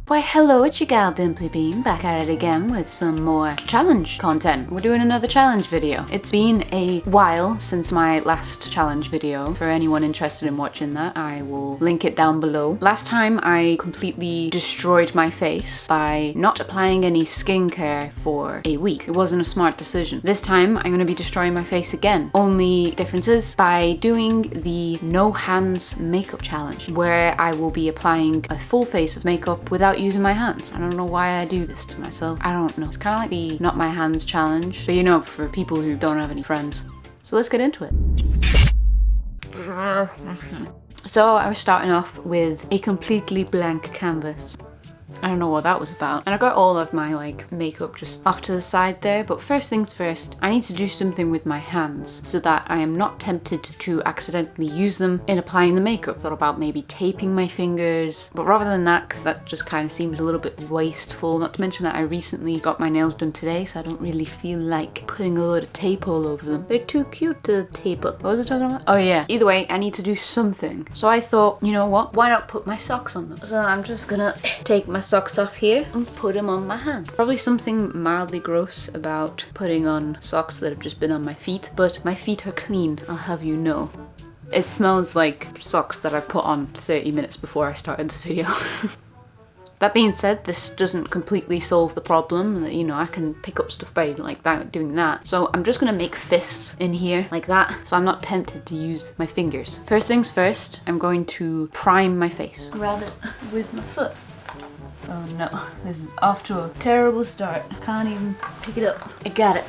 Why hello, it's your gal ZomBean back at it again with some more challenge content. We're doing another challenge video. It's been a while since my last challenge video. For anyone interested in watching that, I will link it down below. Last time I completely destroyed my face by not applying any skincare for a week. It wasn't a smart decision. This time I'm going to be destroying my face again. Only difference is by doing the no hands makeup challenge, where I will be applying a full face of makeup without using my hands. I don't know why I do this to myself. I don't know. It's kind of like the not my hands challenge, but you know, for people who don't have any friends. So let's get into it. So I was starting off with a completely blank canvas. I don't know what that was about. And I got all of my makeup just off to the side there, but first things first, I need to do something with my hands so that I am not tempted to accidentally use them in applying the makeup. Thought about maybe taping my fingers, but rather than that, because that just kind of seems a little bit wasteful, not to mention that I recently got my nails done today, so I don't really feel like putting a load of tape all over them. They're too cute to tape up. What was I talking about? Oh yeah. Either way, I need to do something. So I thought, you know what? Why not put my socks on them? So I'm just gonna take my socks off here and put them on my hands. Probably something mildly gross about putting on socks that have just been on my feet, but my feet are clean, I'll have you know. It smells like socks that I've put on 30 minutes before I started the video. That being said, this doesn't completely solve the problem. You know, I can pick up stuff by doing that. So I'm just gonna make fists in here like that, so I'm not tempted to use my fingers. First things first, I'm going to prime my face. Grab it with my foot. Oh no, this is off to a terrible start. I can't even pick it up. I got it.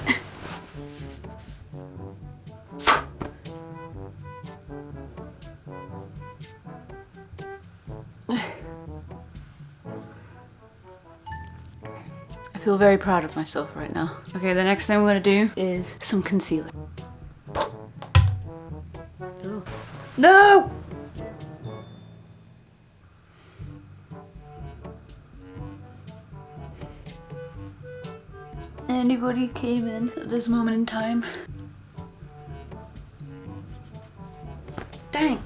I feel very proud of myself right now. Okay, the next thing I'm gonna do is some concealer. Ooh. No! Anybody came in at this moment in time? Dang!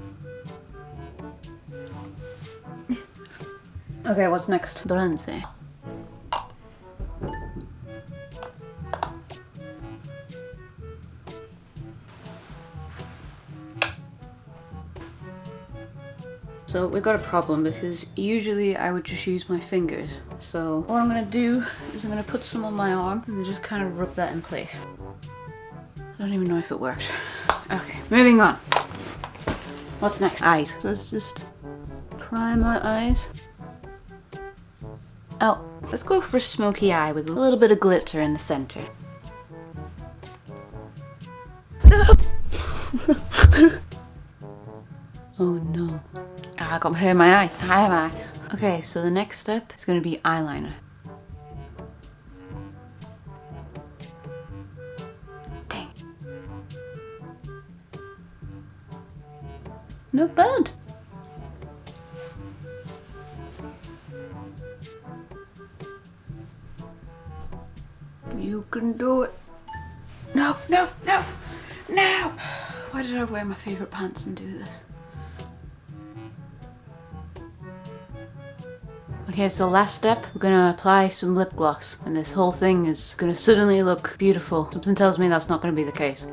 Okay, what's next? Bronze. So we've got a problem because usually I would just use my fingers. So what I'm gonna do is I'm gonna put some on my arm and then just kind of rub that in place. I don't even know if it worked. Okay, moving on. What's next? Eyes. So let's just prime my eyes. Oh, let's go for a smoky eye with a little bit of glitter in the center. Oh no. I got hair in my eye. Hi, my eye. Okay, so the next step is going to be eyeliner. Dang. Not bad. You can do it. No, no, no, no! Why did I wear my favorite pants and do this? Okay, so last step, we're gonna apply some lip gloss, and this whole thing is gonna suddenly look beautiful. Something tells me that's not gonna be the case.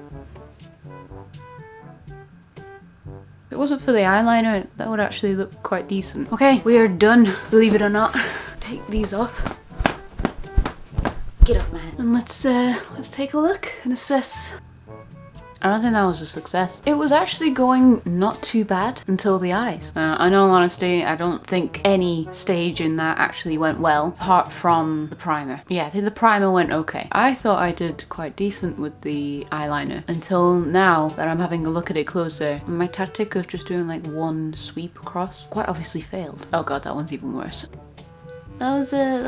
If it wasn't for the eyeliner, that would actually look quite decent. Okay, we are done, believe it or not. Take these off. Get off my head. And let's take a look and assess. I don't think that was a success. It was actually going not too bad until the eyes. In all honesty, I don't think any stage in that actually went well, apart from the primer. Yeah, I think the primer went okay. I thought I did quite decent with the eyeliner until now that I'm having a look at it closer. My tactic of just doing one sweep across quite obviously failed. Oh god, that one's even worse. That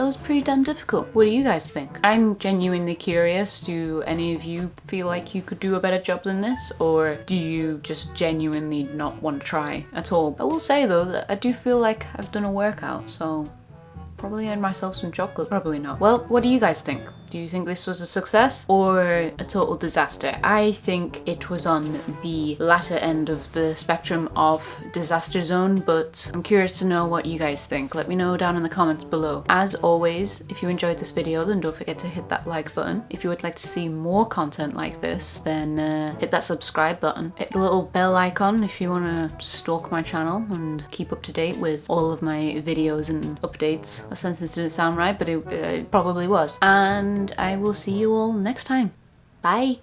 was pretty damn difficult. What do you guys think? I'm genuinely curious. Do any of you feel like you could do a better job than this? Or do you just genuinely not want to try at all? I will say though that I do feel like I've done a workout, so probably earned myself some chocolate. Probably not. Well, what do you guys think? Do you think this was a success or a total disaster? I think it was on the latter end of the spectrum of disaster zone, but I'm curious to know what you guys think. Let me know down in the comments below. As always, if you enjoyed this video, then don't forget to hit that like button. If you would like to see more content like this, then hit that subscribe button. Hit the little bell icon if you want to stalk my channel and keep up to date with all of my videos and updates. That sentence didn't sound right, but it probably was. And I will see you all next time. Bye!